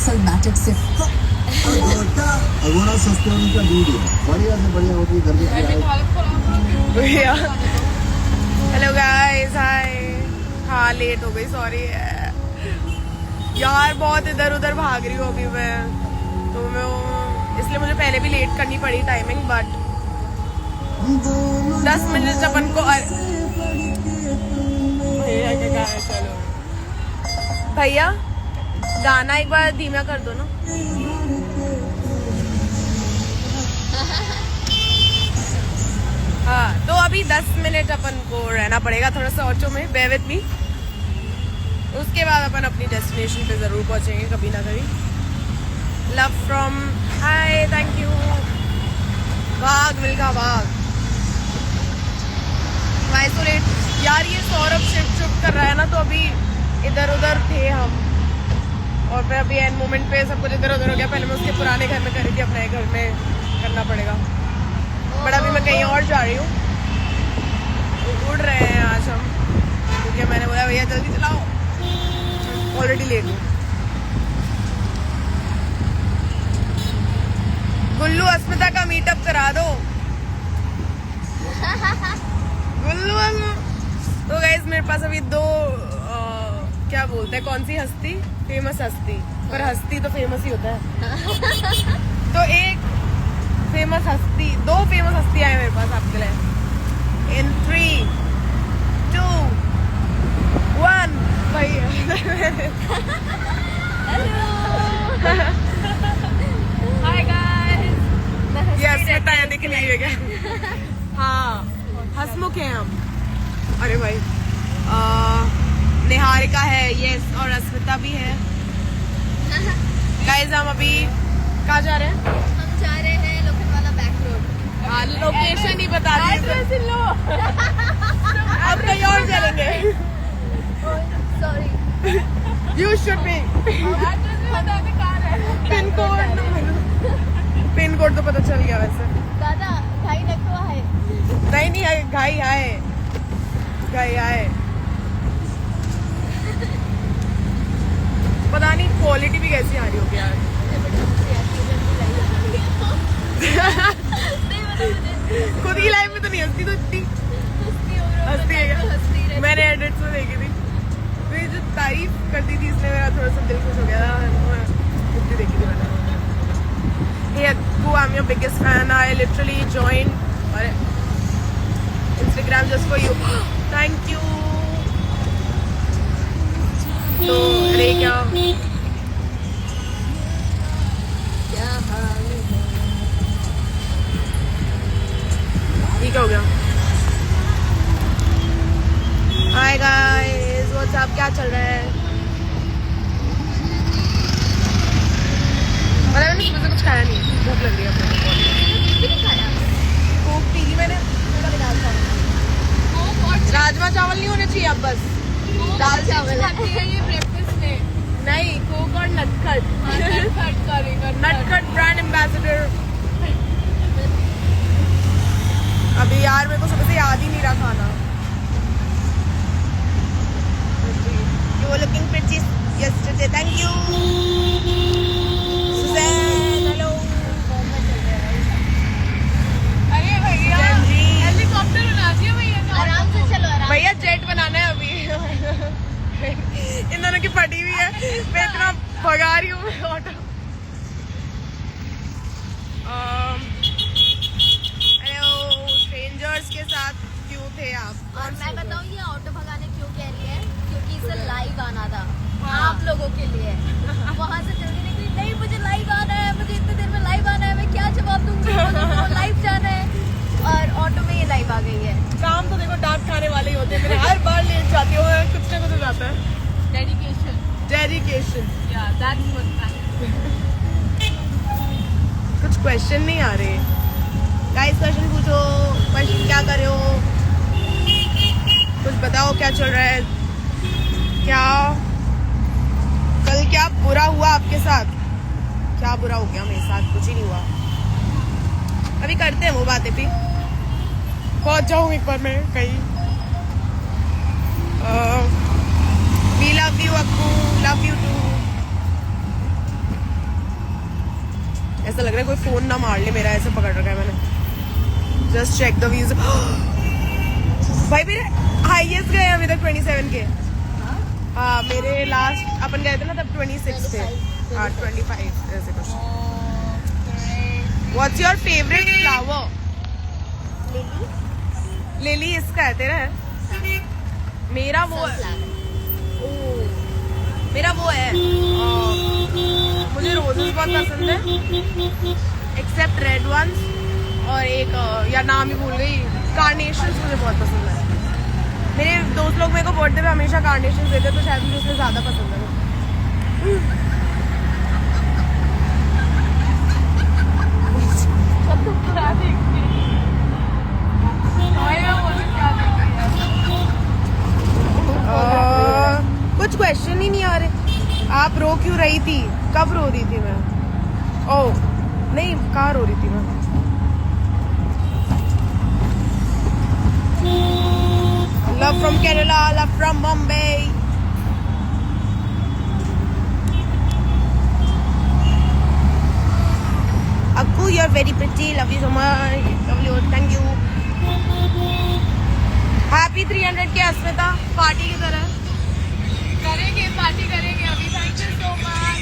सलमैटिक से अगोड़ा सस्ते होने का दूध है, बढ़िया से बढ़िया होती घर भैया हेलो गाइस, हाय। हाँ लेट हो गई, सॉरी यार, बहुत इधर उधर भाग रही हूँ अभी मैं, तो मैं इसलिए मुझे पहले भी लेट करनी पड़ी टाइमिंग, बट 10 मिनट अपन को भैया के गाने। चलो भैया गाना एक बार धीमा कर दो ना। हाँ तो अभी 10 मिनट अपन को रहना पड़ेगा थोड़ा सा ऑटो में, बेयर विद मी। उसके बाद अपन अपनी डेस्टिनेशन पे जरूर पहुंचेंगे कभी ना कभी। Love from, hi, thank you. भाग मिलका भाग। आइसोलेट यार, ये सौरभ शिफ्ट कर रहा है ना, तो अभी इधर उधर थे हम, और फिर अभी एंड मोमेंट पे सब कुछ इधर उधर हो गया। पहले मैं उसके पुराने घर में करी थी, अपने घर में करना पड़ेगा, बट अभी मैं कहीं और जा रही हूँ। उड़ रहे हैं आज हम, क्योंकि मैंने बोला भैया जल्दी चलाओ, ऑलरेडी लेट हूँ। गुल्लू अस्मिता का मीटअप करा दो। गुल्लू तो गाइस मेरे पास अभी दो क्या बोलते हैं, कौन सी हस्ती, फेमस हस्ती, पर हस्ती तो फेमस ही होता है। तो एक फेमस हस्ती, दो फेमस हस्तियां हैं मेरे पास आपके लिए। इन 3, 2, 1 भैया। हाय गाइस, ये अस्मिता है, दिख रही है क्या? हाँ हसमुख हैं हम। अरे भाई निहारिका है, यस, और अस्मिता भी है। गाइस हम अभी कहाँ जा रहे हैं? हम जा रहे हैं लोखंडवाला बैक रोड। हाँ लोकेशन ही बता दी। अब कहीं और चलेंगे। Sorry, you should be. Pin code तो पता चल गया वैसे। दादा भाई रखवा है। नहीं है, घाई आए, घाई आए। पता नहीं क्वालिटी भी कैसी आ रही होगी यार। खुद की लाइफ में तो नहीं हंसती, तो इतनी हंसती है क्या? मैंने एडिट्स में देखी थी, तो ये जो तारीफ करती थी इसने मेरा थोड़ा सा दिल खुश हो गया था। इतनी देखी थी मैंने। Hey Akku, I'm your biggest fan. I literally joined Instagram just for you. Thank you. तो अरे क्या ठीक हो गया। हाय गाइस, व्हाट्सअप, क्या चल रहा है? मैंने सुबह से कुछ खाया नहीं, भूख लग रही है अपने को। कोक पी ली मैंने, थोड़ा दाल चावल। राजमा चावल नहीं होने चाहिए अब, बस दाल चावल है ये ब्रेकफास्ट में। नहीं, कोक और नटखट। नटखट ब्रांड एम्बेसडर। अभी यार मेरे को सुबह से याद ही नहीं रहा खाना। You were looking pretty yesterday. Thank you. Hello. अरे भैया हेलीकॉप्टर उड़ा दिया भैया, आराम से चलो, आराम। भैया जेट बनाना है अभी। इन दोनों की फटी हुई है, मैं इतना भगा रही हूँ ऑटो। हेलो, स्ट्रेंजर्स के साथ क्यों थे आप? और मैं बताऊँ ये ऑटो भगाने क्यों कह रही है, क्योंकि इसे लाइव आना था। हाँ। आप लोगों के लिए वहाँ से जल्दी निकली, नहीं मुझे लाइव आना है, मुझे इतनी देर में लाइव आना है, मैं क्या जवाब दूंगी, लाइव जाना है। और ऑटो में ये लाइव आ गई है। काम तो देखो डांट खाने वाले ही होते हैं, मेरे हर बार लेट जाती हूँ, कुछ ना कुछ हो जाता है। Dedication, dedication. yeah, that's what matters. कुछ क्वेश्चन नहीं आ रहे गाइस, क्वेश्चन पूछो। क्वेश्चन क्या कर रहे हो, कुछ बताओ, क्या चल रहा है? क्या कल क्या बुरा हुआ आपके साथ? क्या बुरा हो गया मेरे साथ? कुछ ही नहीं हुआ। अभी करते हैं वो बातें भी। पहुंच जाऊँ एक बार मैं कहीं। We love you Akku, love you too. ऐसा लग रहा है कोई फोन ना मार ले मेरा, ऐसे पकड़ रखा है मैंने। Just check the views. भाई मेरे हाईएस्ट गए अभी तक 27 के। हाँ मेरे लास्ट अपन गए थे ना तब 26 थे। हाँ 25 ऐसे कुछ। What's your favorite flower? Lily इसका है, तेरा है? मेरा वो है, मेरा वो है, मुझे रोजेस बहुत पसंद है एक्सेप्ट रेड वंस, और एक या नाम ही भूल गई, कार्नेशंस मुझे बहुत पसंद है। मेरे दोस्त लोग मेरे को बर्थडे पे हमेशा कार्नेशंस देते, तो शायद मुझे उसमें ज़्यादा पसंद है। कुछ क्वेश्चन ही नहीं आ रहे। आप रो क्यों रही थी? कब रो रही थी मैं? ओह नहीं, कहाँ रो रही थी मैं? Love from Kerala, love from Bombay. Akku, you're very pretty. Love you so much. Love you. Thank you. Happy 300 के अस्मिता, पार्टी की तरह करेंगे, पार्टी करेंगे अभी। Thank you so much.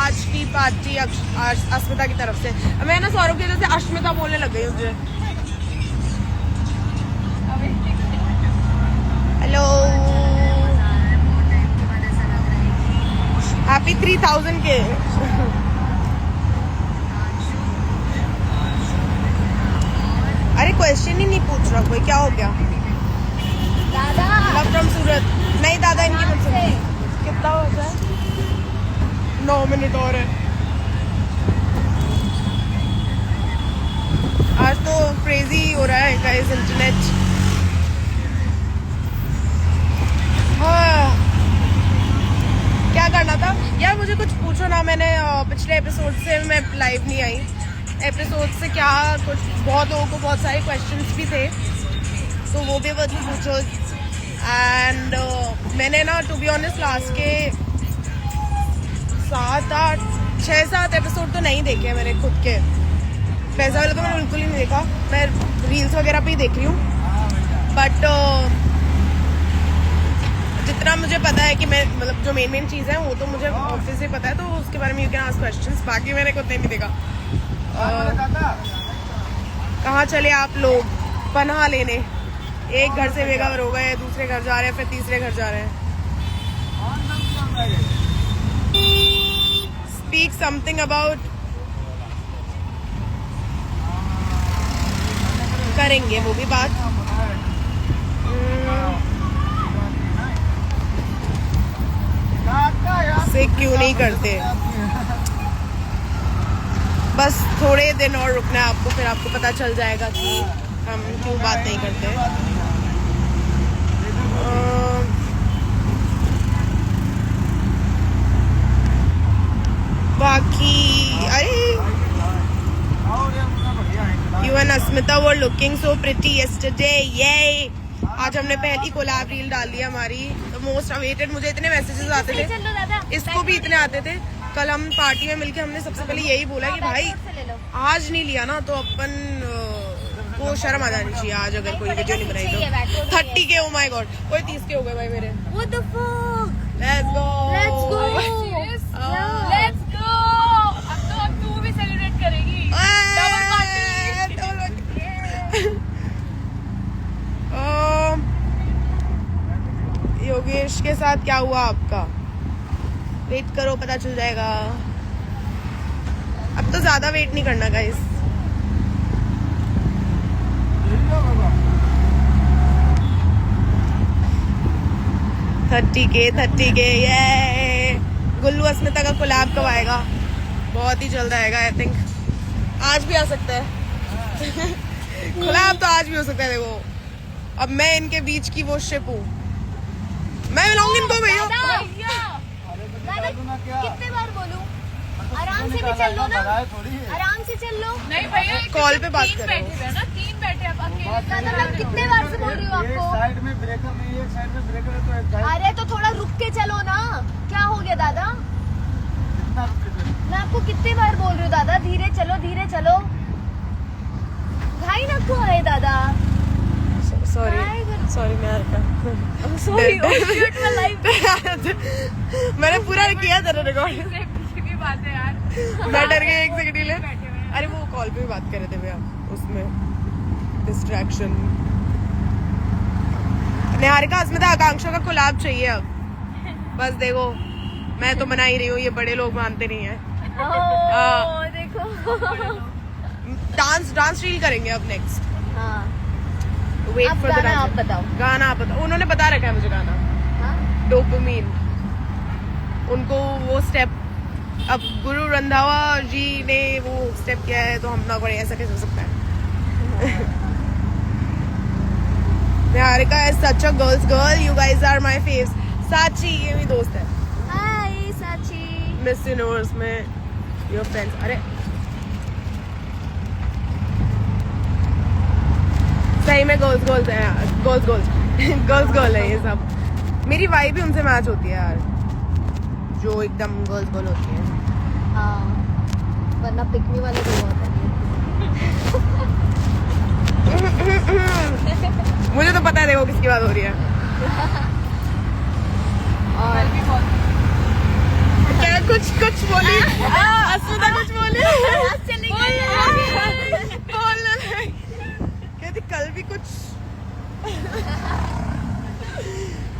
आज की पार्टी अस्मिता की तरफ से। मैं ना सौरभ की वजह से अश्मिता बोलने लग गई मुझे। हेलो, हैप्पी 3000 के। अरे क्वेश्चन ही नहीं पूछ रहा कोई, क्या हो गया? दादा लव फ्रॉम सूरत। नहीं दादा, इनकी मत सुनो। कितना हो जाए? 9 मिनट और है। आज तो क्रेजी हो रहा है गाइस इंटरनेट। हाँ क्या करना था यार, मुझे कुछ पूछो ना। मैंने पिछले एपिसोड से मैं लाइव नहीं आई। एपिसोड से क्या कुछ, बहुत लोगों को बहुत सारे क्वेश्चंस भी थे, तो वो भी मुझे पूछो। एंड मैंने ना टू बी ऑनेस्ट लास्ट के 6-7 एपिसोड तो नहीं देखे हैं मैंने खुद के। पैसा वाला तो मैंने बिल्कुल ही नहीं देखा, मैं रील्स वगैरह पे ही देख रही हूँ। बट जितना मुझे पता है कि मैं मतलब जो मेन चीज़ है वो तो मुझे ऑफिस से पता है, तो उसके बारे में यू कैन आस्क क्वेश्चंस। बाकी मैंने खुद नहीं देखा। कहाँ चले आप लोग पनाह लेने? एक घर से बेघर हो गए, दूसरे घर जा रहे हैं, फिर तीसरे घर जा रहे हैं। Speak something about. करेंगे वो भी बात। से क्यों नहीं करते? बस थोड़े दिन और रुकना है आपको, फिर आपको पता चल जाएगा कि हम क्यों बात नहीं करते। बाकी अरे you and Asmita were looking so pretty yesterday. ये आज हमने पहली कोलैब रील डाल दी हमारी, मोस्ट अवेटेड। मुझे इतने मैसेजेस आते थे, इसको भी इतने आते थे। कल हम पार्टी में मिलके हमने सबसे पहले यही बोला कि भाई आज नहीं लिया ना तो अपन को शर्म आ जानी चाहिए आज अगर कोई वीडियो नहीं बनाई तो। 30 के, ओ माय गॉड, कोई 30 के हो गए भाई मेरे। What the fuck? Let's go, Let's go. Yeah. Let's go. अब तू भी सेलिब्रेट करेगी। योगेश के साथ क्या हुआ आपका? वेट करो, पता चल जाएगा। अब तो ज्यादा वेट नहीं करना गाइस। थर्टी के ये गुल्लू अस्मिता का कोलैब कब आएगा? बहुत ही जल्द आएगा आई थिंक। आज भी आ सकता है। कोलैब तो आज भी हो सकता है। देखो अब मैं इनके बीच की वो शिप हूँ, मैं मिलाऊंगी इनको भैया। कितने बार बोलूं? आराम से भी चल लो ना, आराम से चल लो। नहीं भैया, कॉल पे बात कर रहे हो ना, 3 बैठे आप अकेले। दादा मैं कितने बार से बोल रही हूँ आपको? साइड में ब्रेकर नहीं है, साइड में ब्रेकर है तो अरे तो थोड़ा रुक के चलो ना, क्या हो गया दादा? कितना रुक के मैं आपको कितनी बार बोल रही हूँ दादा, धीरे चलो धीरे चलो। घाई नको आहे दादा। सॉरी मैं सॉरी मैं लाइव मैंने पूरा किया था रिकॉर्ड। की बात है यार। मैं डर गई एक सेकंड के लिए। अरे वो कॉल पे भी बात कर रहे थे भैया, उसमें डिस्ट्रैक्शन। निहारिका, अस्मिता, आकांक्षा का कोलैब चाहिए अब। बस देखो, मैं तो बना ही रही हूँ, ये बड़े लोग मानते नहीं है। देखो डांस रील करेंगे अब नेक्स्ट। हाँ वेट अब फॉर द गाना आप बताओ। गाना आप बताओ। उन्होंने बता रखा है मुझे गाना, हाँ? डोपामिन। उनको वो स्टेप, अब गुरु रंधावा जी ने वो स्टेप किया है तो हम ना करें, ऐसा कैसे हो सकता है? Niharika is such a girl's girl, you guys are my faves। साची, ये मेरी दोस्त है हाय साची। मिस यूनिवर्स में योर फ्रेंड्स। अरे सही में गर्ल्स है यार, गर्ल है ये सब। मेरी वाइब भी उनसे मैच होती है यार, जो एकदम गर्ल्स होती है। हाँ वरना पिकनी वाले भी बहुत है। मुझे तो पता है देखो किसकी बात हो रही है। और क्या कुछ बोली अस्मिता, कुछ बोली चली बोल कहती कल भी कुछ।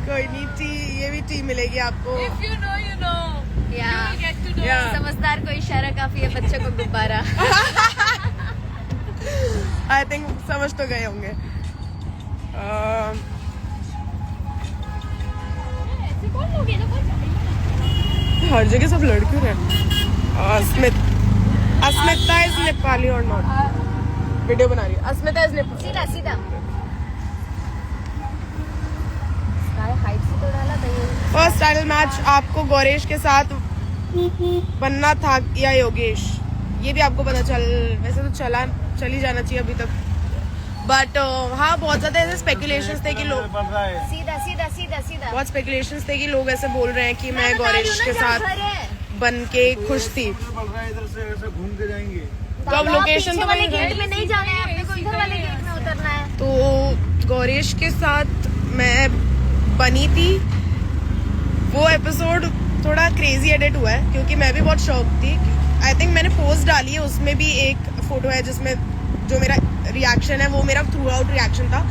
कोई नहीं, टी ये भी टी मिलेगी आपको। समझदार को इशारा काफी है, बच्चों को गुब्बारा। आई थिंक समझ तो गए होंगे। हर जगह सब लड़कियों हैं। अस्मिता इज नेपाली और नॉट। वीडियो बना रही है। अस्मिता इज नेपाली। सीधा सीधा हाइट से तो डाला था ये। फर्स्ट टाइटल मैच आपको गौरेश के साथ बनना था या योगेश? ये भी आपको पता वैसे तो चली जाना चाहिए अभी तक, बट हाँ बहुत ज्यादा ऐसे स्पेकुलेशंस थे कि लोग सीधा सीधा सीधा सीधा बहुत स्पेकुलेशंस थे कि लोग ऐसे बोल रहे हैं कि मैं गौरेश के साथ बन के खुश थी। इधर से ऐसे घूम के जाएंगे। तो अब लोकेशन तो वाले गेट में नहीं जाना है, अपने को इधर वाले गेट में उतरना है। तो गौरेश के साथ मैं बनी थी। वो एपिसोड थोड़ा क्रेजी एडिट हुआ है क्योंकि मैं भी बहुत शौक थी। आई थिंक मैंने पोस्ट डाली है, उसमें भी एक फोटो है जिसमें जो मेरा रिएक्शन है वो मेरा थ्रू आउट रिएक्शन था।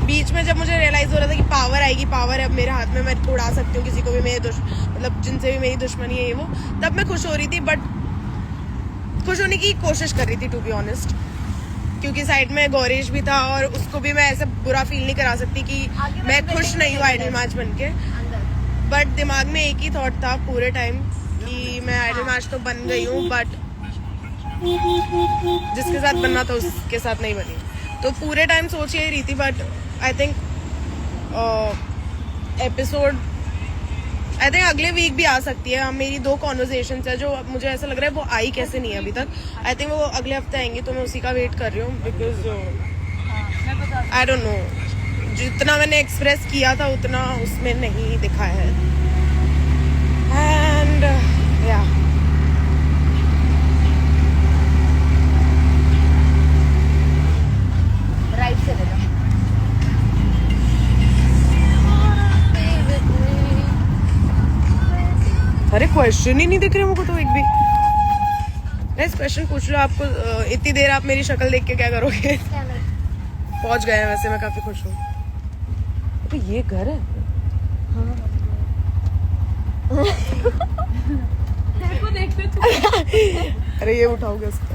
बीच में जब मुझे रियलाइज हो रहा था कि पावर आएगी, पावर है अब मेरे हाथ में, मैं उड़ा सकती हूँ किसी को भी, मेरे मतलब जिनसे भी मेरी दुश्मनी है ये वो, तब मैं खुश हो रही थी। बट खुश होने की कोशिश कर रही थी टू बी ऑनेस्ट, क्योंकि साइड में गौरेश भी था और उसको भी मैं ऐसे बुरा फील नहीं करा सकती कि मैं खुश नहीं हूँ आइडल मैच बन के। बट दिमाग में एक ही थॉट था पूरे टाइम कि मैं आइडल मैच तो बन गई हूँ, बट जिसके साथ बनना था उसके साथ नहीं बनी। तो पूरे टाइम सोच ही रही थी। बट आई थिंक अगले वीक भी आ सकती है। मेरी 2 कॉन्वर्सेशंस है जो मुझे ऐसा लग रहा है वो आई कैसे नहीं है अभी तक। आई थिंक वो अगले हफ्ते आएंगी, तो मैं उसी का वेट कर रही हूँ। बिकॉज आई डोंट नो, जितना मैंने एक्सप्रेस किया था उतना उसमें नहीं दिखा है। एंड या राइट से ले लो। अरे क्वेश्चन ही नहीं दिख रहे मुझको तो एक भी। नेक्स्ट क्वेश्चन पूछ लो। आपको इतनी देर आप मेरी शक्ल देख के क्या करोगे? पहुंच गए हैं वैसे, मैं काफी खुश हूँ। तो ये घर है? अरे ये उठाओगे उसको?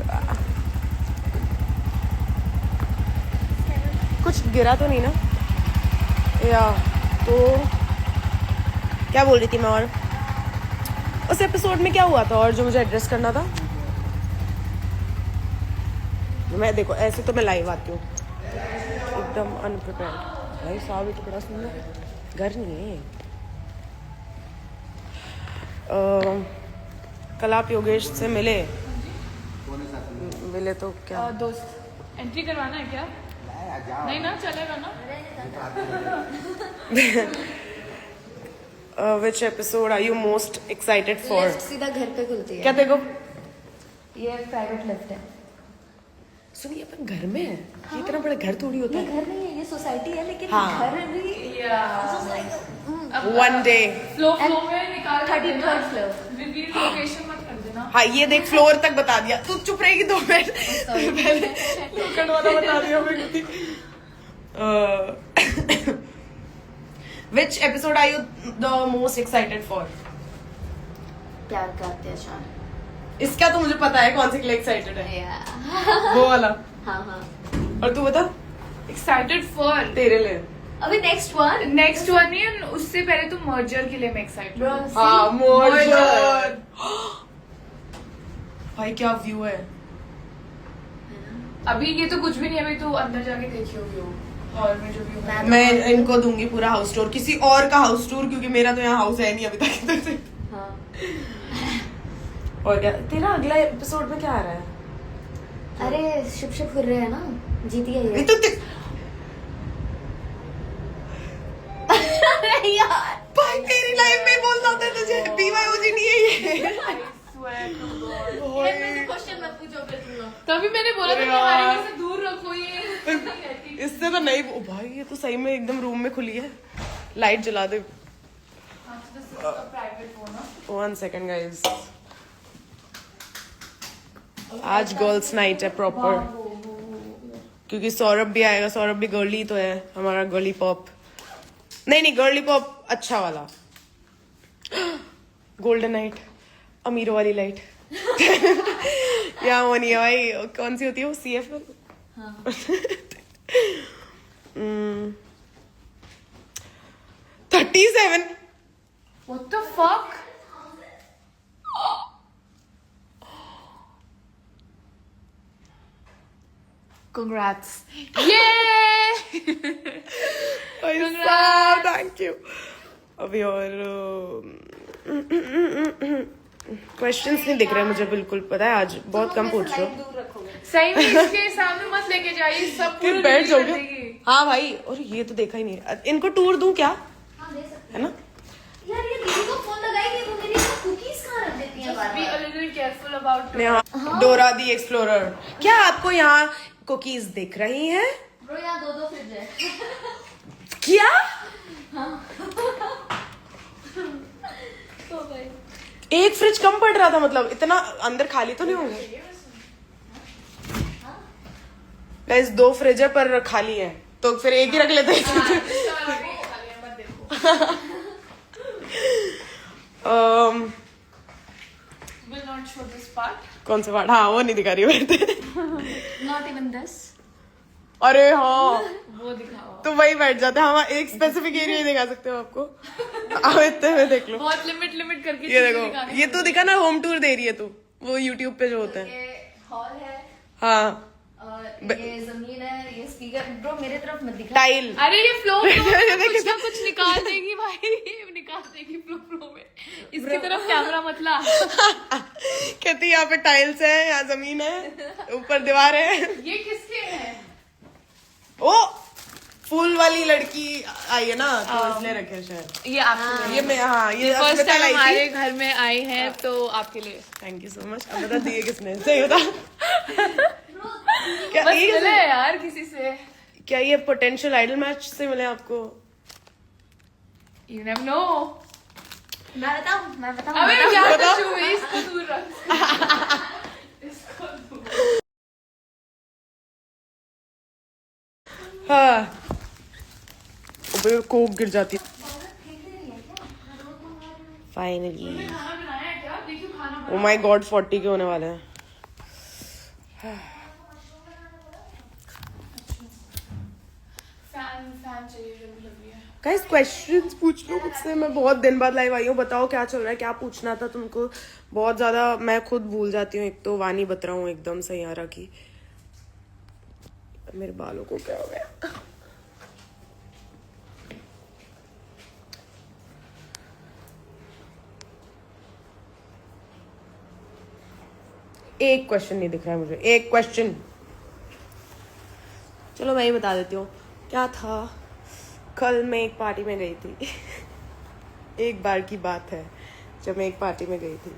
कुछ गिरा तो नहीं ना? या तो क्या बोल रही थी मैं? और उस एपिसोड में क्या हुआ था और जो मुझे एड्रेस करना था? मैं देखो ऐसे तो मैं लाइव आती हूँ एकदम अनप्रिपेयर्ड। भाई साहब ये तो बड़ा सुंदर घर नहीं है। कल आप योगेश से मिले तो क्या दोस्त एंट्री करवाना है क्या? नहीं ना, चलेगा ना? Which episode are you most excited for? सीधा घर पे खुलती है। क्या देखो ये प्राइवेट लिफ्ट है। सुनिए अपन घर में है, ये इतना बड़ा घर थोड़ी होता ये है। घर नहीं है, ये सोसाइटी है, लेकिन हाँ। घर भी वन डे फ्लो में निकाल 33rd floor। रिवील लोकेशन मत कर देना। हाँ ये देख फ्लोर तक बता दिया। तू चुप रहेगी 2 मिनट। पहले लोकल वाला बता दिया मेरे को। Which episode are you the most excited for? प्यार का अत्याचार। इसका तो मुझे पता है कौन से के लिए एक्साइटेड है। Yeah। वो वाला। हाँ हाँ। और तू बता एक्साइटेड फॉर तेरे लिए। अभी नेक्स्ट वन। नेक्स्ट वन नहीं, उससे पहले तो मर्जर के लिए मैं एक्साइटेड हूँ। हाँ Merger। मर्जर। भाई क्या व्यू है। अभी ये तो कुछ भी नहीं है, अभी तो अंदर जाके देखी होगी वो हॉल में जो भी होगा। मैं इनको दूंगी पूरा हाउस टूर, किसी और का हाउस टूर, क्योंकि मेरा तो यहाँ हाउस है नहीं अभी तक इधर से। हाँ। और क्या तेरा अगला एपिसोड में क्या आ रहा है? अरे शिप शिप खुल रहे हैं ना, जीती है ये ये। तो अरे यार भाई तेरी लाइफ में बोलना होता है तुझे। BYOG नहीं है ये। क्वेश्चन मत पूछो फिर तुम लोग। तभी मैंने बोला था अरे कि यार। हमारे से दूर रखो ये। इससे तो नहीं। ओ भाई ये तो सही में एकदम रूम में खुली है। लाइट जला दे। प्राइवेट फोन ना। 1 second गाइस। आज गर्ल्स नाइट है प्रॉपर, क्योंकि सौरभ भी आएगा। सौरभ भी गर्ली तो है, हमारा गर्ली पॉप। नहीं गर्ली पॉप अच्छा वाला। गोल्डन नाइट, अमीरों वाली लाइट। यहाँ वो नहीं है भाई। कौन सी होती है वो? CF। 37। What the fuck? Congrats. Yay! Thank you. अभी और क्वेश्चंस नहीं दिख रहे मुझे बिल्कुल। पता है आज बहुत कम पूछ रहे हो। सही में इसके सामने मत लेके जाइए, सब फिर पूरा बैठ reveal जाओगे। कर देगी। हाँ भाई, और ये तो देखा ही नहीं है। इनको टूर दूं क्या? हाँ, दे सकते है ना? यार ये दीदी को फोन लगाएगी तो मेरी कुकीज कहाँ रख देती है Just be a little careful about it. यहाँ डोरा दी एक्सप्लोरर। क्या आपको यहाँ कुकीज दिख रही हैं? ब्रो यहाँ 2 फ्रिज है। क्या? तो भाई एक फ्रिज कम पड़ रहा था, मतलब इतना अंदर खाली तो नहीं होंगे गाइस। 2 फ्रिज है पर खाली है, तो फिर एक ही रख लेते हैं। Will not show this part. कौन सा पार्ट? हाँ वो नहीं दिखा रही बैठते। Not even this. अरे हाँ वो दिखाओ। तो वही बैठ जाते हैं। हम एक स्पेसिफिक एरिया ही दिखा सकते हो आपको। आओ इतने में देख लो। बहुत लिमिट करके ये चीजें देखो, दिखाने ये तो दिखा ना, होम टूर दे रही है तू। वो यूट्यूब पे जो होता है। ये हॉल है हाँ और ये जमीन है, ये स्पीकर। ब्रो मेरे तरफ मत दिखा। टाइल। अरे ये फ्लो देखो। कुछ ना कुछ निकाल देगी भाई, निकाल देगी फ्लो में। इसकी तरफ कैमरा मत ला। कहती यहाँ पे टाइल्स है, यहाँ जमीन है, ऊपर दीवार है। ये किसके है? ओ फूल वाली लड़की आई है ना, तो इसलिए रखे शायद। ये आपके ये मैं, हाँ ये फर्स्ट अस्मिता टाइम लाई हमारे थी। घर में आए हैं तो आपके लिए। Thank you so much. अब बता दिए किसने? सही बता। क्या बस ये मिले यार किसी से। क्या ये पोटेंशियल आइडल मैच से मिले आपको? You never know. मैं बताऊँ अबे क्या बताओ। कुछ हुई, इसको दूर रख। इसको दूर। हाँ ऊपर कोक गिर जाती। फाइनली खाना बनाया है क्या? देखियो खाना ओ माय गॉड 40 के होने वाले हैं। फैन चाहिए जल्दी लग रही है। गाइस क्वेश्चंस पूछ लो मुझसे। मैं बहुत दिन बाद लाइव आई हूँ। बताओ क्या चल रहा है, क्या पूछना था तुमको? बहुत ज्यादा मैं खुद भूल जाती हूँ। एक तो वानी बत रहा हूँ एकदम सैयारा की। मेरे बालों को क्या हो गया? एक क्वेश्चन नहीं दिख रहा है मुझे। एक क्वेश्चन। चलो मैं ही बता देती हूँ क्या था। कल मैं एक पार्टी में गई थी। एक बार की बात है जब मैं एक पार्टी में गई थी,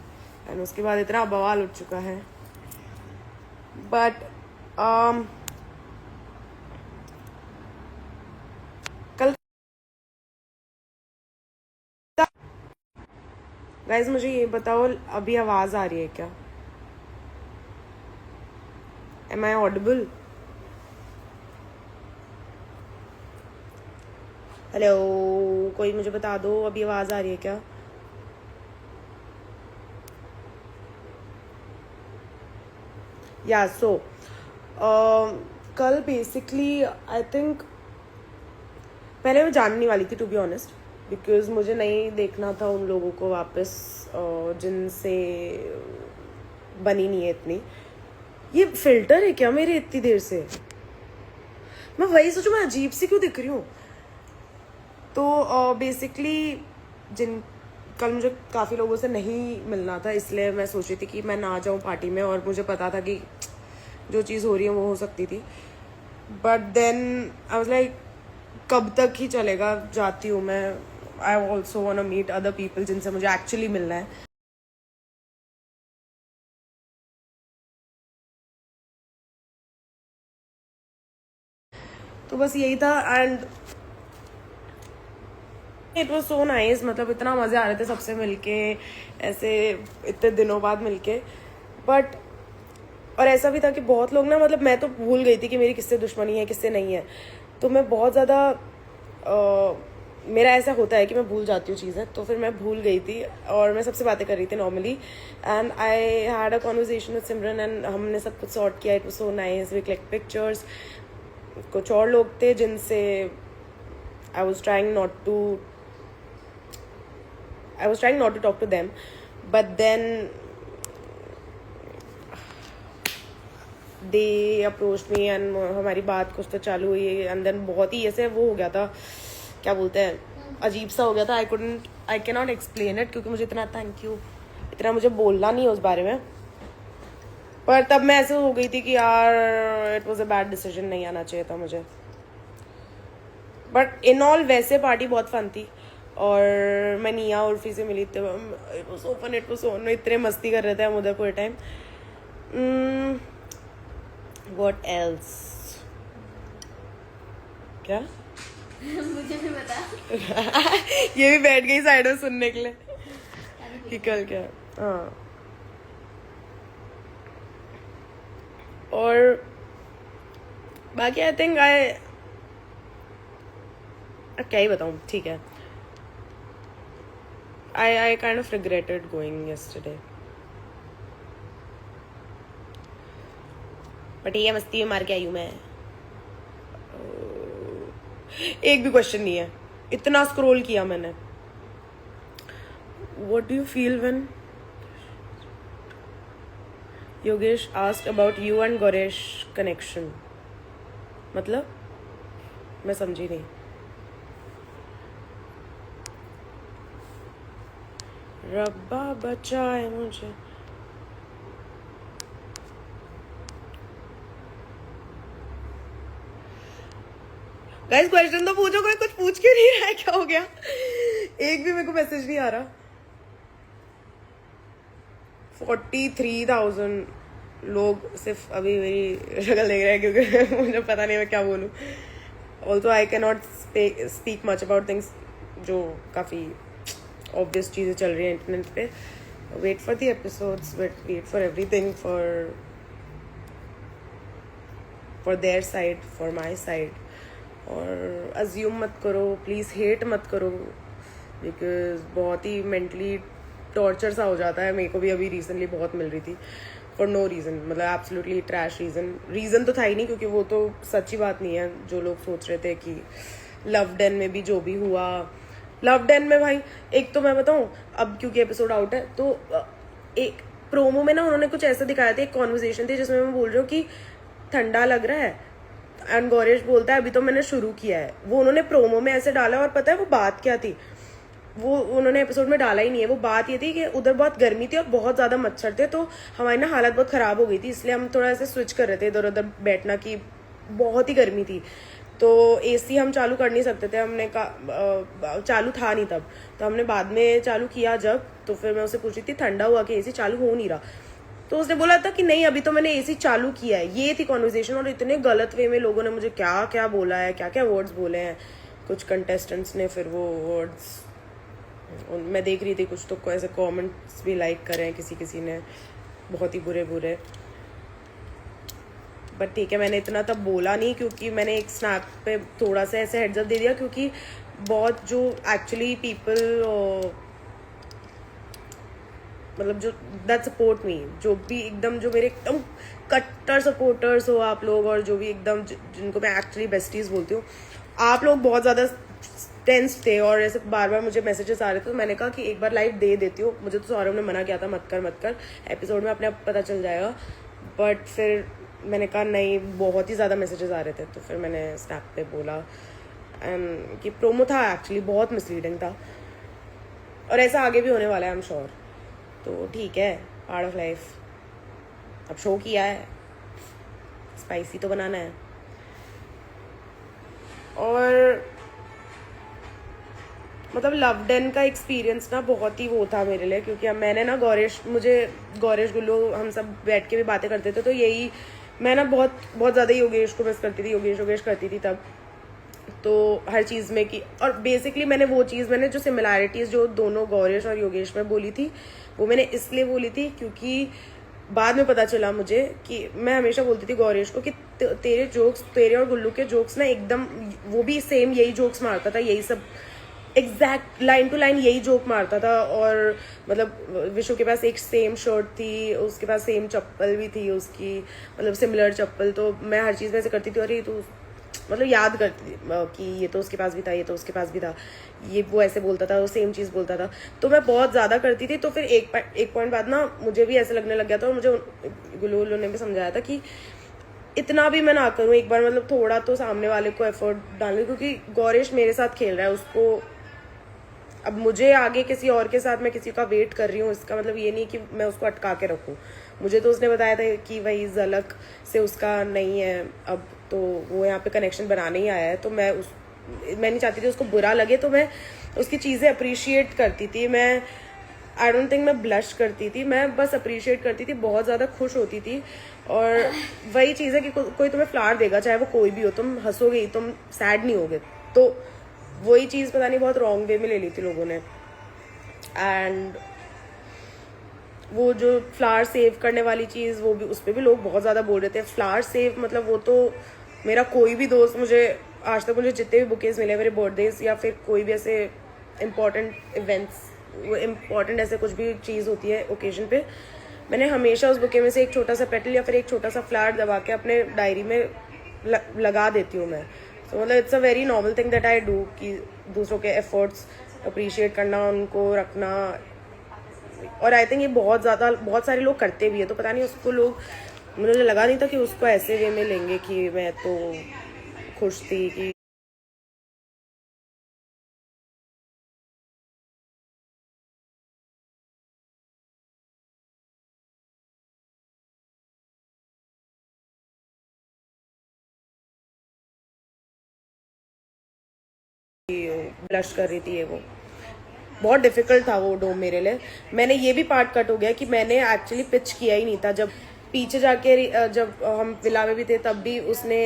एंड उसके बाद इतना बवाल उठ चुका है बट कल गाइज मुझे ये बताओ, अभी आवाज आ रही है क्या? M I audible? हेलो, कोई मुझे बता दो, अभी आवाज आ रही है क्या? या सो कल बेसिकली आई थिंक पहले मैं जानने वाली थी टू बी ऑनेस्ट, बिकॉज मुझे नहीं देखना था उन लोगों को वापस जिनसे बनी नहीं है इतनी। ये फिल्टर है क्या मेरे इतनी देर से? मैं वही सोचूं, मैं अजीब सी क्यों दिख रही हूँ? तो बेसिकली कल मुझे काफ़ी लोगों से नहीं मिलना था, इसलिए मैं सोच रही थी कि मैं ना जाऊँ पार्टी में, और मुझे पता था कि जो चीज़ हो रही है वो हो सकती थी। But then I was like कब तक ही चलेगा, जाती हूँ मैं। I also want to meet other people जिनसे मुझे एक्चुअली मिलना है। तो बस यही था, and it was so nice. मतलब इतना मज़े आ रहे थे सबसे मिलके, ऐसे इतने दिनों बाद मिलके। बट और ऐसा भी था कि बहुत लोग ना, मतलब मैं तो भूल गई थी कि मेरी किससे दुश्मनी है किससे नहीं है। तो मैं बहुत ज़्यादा मेरा ऐसा होता है कि मैं भूल जाती हूँ चीज़ें, तो फिर मैं भूल गई थी और मैं सबसे बातें कर रही थी normally. And I had a conversation with Simran and हमने सब कुछ सॉर्ट किया। It was so nice, we click pictures. कुछ और लोग थे जिनसे I was trying not to talk to them, but then they approach me and हमारी बात कुछ तो चालू हुई। एंड देन बहुत ही ऐसे वो हो गया था, क्या बोलते हैं, अजीब सा हो गया था। आई कैन नॉट एक्सप्लेन इट, क्योंकि मुझे इतना मुझे बोलना नहीं है उस बारे में। पर तब मैं ऐसे हो गई थी कि यार it was a bad decision, नहीं आना चाहिए था मुझे। बट इन ऑल वैसे पार्टी बहुत फन थी, और मैं निया उर्फी से मिली थी। It was so fun, it was so, इतने मस्ती कर रहे थे हम उधर पूरे टाइम। What else? क्या? मुझे भी बता। ये भी बैठ गई साइड में सुनने के लिए कि कल क्या। हाँ, और बाकी आई थिंक क्या ही बताऊँ, ठीक है। I kind of regretted going yesterday. But ये मस्ती में मार के आई हूँ मैं। एक भी क्वेश्चन नहीं है, इतना स्क्रॉल किया मैंने। What do you feel when Yogesh asked about you and Goresh connection? मतलब मैं समझी नहीं। रब्बा बचाए मुझे। गाइस क्वेश्चन तो पूछो, कोई कुछ पूछ क्यों नहीं रहा है? क्या हो गया? एक भी मेरे को मैसेज नहीं आ रहा। 43,000 लोग सिर्फ अभी मेरी शक्ल देख रहे हैं, क्योंकि मुझे पता नहीं मैं क्या बोलूँ। Also I can not speak much about things जो काफ़ी ऑब्वियस चीज़ें चल रही हैं इंटरनेट पे। Wait for the episodes, wait for everything, for their side, for my side. और अज्यूम मत करो प्लीज़, हेट मत करो, बिकॉज बहुत ही मेंटली टॉर्चर सा हो जाता है। मेरे को भी अभी रिसेंटली बहुत मिल रही थी फॉर नो रीज़न, मतलब एब्सोल्युटली ट्रैश रीज़न तो था ही नहीं, क्योंकि वो तो सच्ची बात नहीं है जो लोग सोच रहे थे कि लव डेन में भी जो भी हुआ। लव डेन में भाई, एक तो मैं बताऊँ, अब क्योंकि एपिसोड आउट है, तो एक प्रोमो में ना उन्होंने कुछ ऐसा दिखाया था, एक कॉन्वर्सेशन थी जिसमें मैं बोल रही हूँ कि ठंडा लग रहा है, एंड गौरेश बोलता है अभी तो मैंने शुरू किया है। वो उन्होंने प्रोमो में ऐसे डाला, और पता है वो बात क्या थी? वो उन्होंने एपिसोड में डाला ही नहीं है। वो बात ये थी कि उधर बहुत गर्मी थी और बहुत ज़्यादा मच्छर थे, तो हमारी ना हालत बहुत ख़राब हो गई थी, इसलिए हम थोड़ा ऐसे स्विच कर रहे थे इधर उधर बैठना, की बहुत ही गर्मी थी। तो एसी हम चालू कर नहीं सकते थे, हमने कहा चालू था नहीं तब, तो हमने बाद में चालू किया जब, तो फिर मैं उससे पूछ रही थी ठंडा हुआ कि एसी चालू हो नहीं रहा। तो उसने बोला था कि नहीं अभी तो मैंने एसी चालू किया है। ये थी कॉन्वर्सेशन। और इतने गलत वे में लोगों ने मुझे क्या क्या बोला है, क्या क्या वर्ड्स बोले हैं कुछ कंटेस्टेंट्स ने। फिर वो वर्ड्स मैं देख रही थी, कुछ तो ऐसे कमेंट्स भी लाइक करे हैं किसी ने, बहुत ही बुरे बुरे। बट ठीक है, मैंने इतना तब बोला नहीं क्योंकि मैंने एक स्नैप पे थोड़ा सा ऐसे हेड्स अप दे दिया, क्योंकि बहुत जो एक्चुअली पीपल मतलब जो दैट सपोर्ट मी, जो भी एकदम जो मेरे एकदम कट्टर सपोर्टर्स हो आप लोग, और जो भी एकदम जिनको मैं एक्चुअली बेस्टीज बोलती हूँ, आप लोग बहुत ज़्यादा टेंस थे और ऐसे बार बार मुझे मैसेजेस आ रहे थे। तो मैंने कहा कि एक बार लाइव दे देती हूँ। मुझे तो सौरभ ने मना किया था मत कर, एपिसोड में अपने आप पता चल जाएगा। बट फिर मैंने कहा नहीं, बहुत ही ज़्यादा मैसेजेस आ रहे थे। तो फिर मैंने स्नैप पे बोला कि प्रोमो था एक्चुअली बहुत मिसलीडिंग था, और ऐसा आगे भी होने वाला है आई एम श्योर। तो ठीक है, पार्ट ऑफ लाइफ। अब शो किया है, स्पाइसी तो बनाना है। और मतलब लव डेन का एक्सपीरियंस ना बहुत ही वो था मेरे लिए, क्योंकि अब मैंने ना गौरेश गुल्लू हम सब बैठ के भी बातें करते थे, तो यही मैं ना बहुत बहुत ज़्यादा योगेश को मिस करती थी, योगेश करती थी तब तो हर चीज़ में की। और बेसिकली मैंने जो सिमिलैरिटीज़ जो दोनों गौरेश और योगेश में बोली थी, वो मैंने इसलिए बोली थी क्योंकि बाद में पता चला मुझे कि मैं हमेशा बोलती थी गौरेश को कि तेरे और गुल्लू के जोक्स ना एकदम, वो भी सेम यही जोक्स मारता था, यही सब एग्जैक्ट लाइन टू लाइन यही जोक मारता था। और मतलब विशु के पास एक सेम शर्ट थी, उसके पास सेम चप्पल भी थी उसकी, मतलब सिमिलर चप्पल। तो मैं हर चीज़ में ऐसे करती थी, और ये तो मतलब याद करती थी कि ये तो उसके पास भी था, ये तो उसके पास भी था, ये वो ऐसे बोलता था, वो सेम चीज़ बोलता था। तो मैं बहुत ज़्यादा करती थी। तो फिर एक पॉइंट बाद ना मुझे भी ऐसे लगने लग गया था, और मुझे गुल्लू ने भी समझाया था कि इतना भी मैं ना करूँ एक बार, मतलब थोड़ा तो सामने वाले को एफर्ट डालने, क्योंकि गौरेश मेरे साथ खेल रहा है, उसको अब मुझे आगे किसी और के साथ मैं किसी का वेट कर रही हूँ, इसका मतलब ये नहीं कि मैं उसको अटका के रखूँ। मुझे तो उसने बताया था कि वही झलक से उसका नहीं है अब, तो वो यहाँ पे कनेक्शन बनाने ही आया है। तो मैं नहीं चाहती थी उसको बुरा लगे, तो मैं उसकी चीज़ें अप्रिशिएट करती थी। मैं आई डोंट थिंक मैं ब्लश करती थी, मैं बस अप्रिशिएट करती थी, बहुत ज़्यादा खुश होती थी। और वही चीज़ है कि कोई तुम्हें फ्लावर देगा, चाहे वो कोई भी हो, तुम हंसोगे ही, तुम सैड नहीं होगे। तो वही चीज़ पता नहीं बहुत रॉन्ग वे में ले ली थी लोगों ने। एंड वो जो फ्लावर सेव करने वाली चीज़, वो भी उस पर भी लोग बहुत ज़्यादा बोल रहे थे। फ्लावर सेव मतलब वो तो मेरा कोई भी दोस्त, मुझे आज तक मुझे जितने भी बुकेज मिले मेरे बर्थडेज या फिर कोई भी ऐसे इम्पॉर्टेंट इवेंट्स, इम्पॉर्टेंट ऐसे कुछ भी चीज़ होती है ओकेजन पे, मैंने हमेशा उस बुके में से एक छोटा सा पेटल या फिर एक छोटा सा फ्लावर दबा के अपने डायरी में लगा देती हूँ मैं। तो मतलब it's a very normal thing that I do, कि दूसरों के एफर्ट्स अप्रिशिएट करना, उनको रखना। और आई थिंक ये बहुत सारे लोग करते भी है। तो पता नहीं उसको लोग, मुझे लगा नहीं था कि उसको ऐसे वे में लेंगे कि मैं तो खुश थी कि ब्लश कर रही थी। ये वो बहुत डिफिकल्ट था वो डोम मेरे लिए। मैंने ये भी पार्ट कट हो गया कि मैंने एक्चुअली पिच किया ही नहीं था। जब पीछे जाके जब हम विला में भी थे तब भी उसने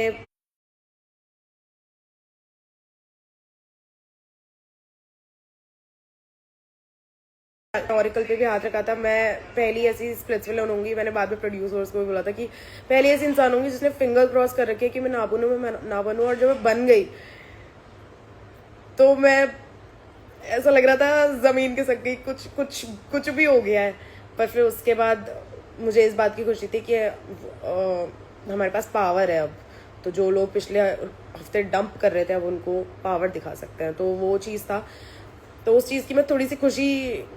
ऑरिकल पे भी हाथ रखा था। मैं पहली ऐसी स्प्लिट्स विलन होंगी, मैंने बाद में प्रोड्यूसर्स को भी बोला था कि पहली ऐसी इंसान होंगी जिसने फिंगर क्रॉस कर रखे कि मैं ना बनूं। और जब मैं बन गई तो मैं ऐसा लग रहा था जमीन के सक गई, कुछ भी हो गया है। पर फिर उसके बाद मुझे इस बात की खुशी थी कि हमारे पास पावर है अब। तो जो लोग पिछले हफ्ते डंप कर रहे थे अब उनको पावर दिखा सकते हैं। तो वो चीज़ था। तो उस चीज़ की मैं थोड़ी सी खुशी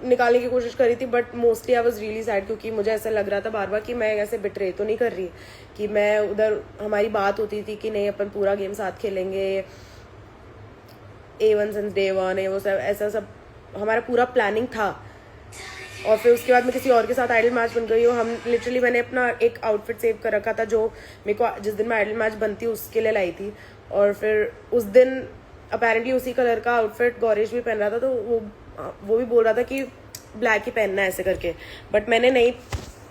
निकालने की कोशिश करी थी, but mostly I was really sad, क्योंकि मुझे ऐसा लग रहा था बार बार कि मैं ऐसे बिट्रे तो नहीं कर रही, कि मैं उधर हमारी बात होती थी कि नहीं अपन पूरा गेम साथ खेलेंगे, A1 सिंस डे 1 वो सब ऐसा सब हमारा पूरा प्लानिंग था। और फिर उसके बाद मैं किसी और के साथ आइडल मैच बन गई हूँ। हम लिटरली मैंने अपना एक आउटफिट सेव कर रखा था जो मेरे को जिस दिन मैं आइडल मैच बनती उसके लिए लाई थी। और फिर उस दिन अपेरेंटली उसी कलर का आउटफिट गौरेश भी पहन रहा था, तो वो भी बोल रहा था कि ब्लैक ही पहनना है ऐसे करके। बट मैंने नहीं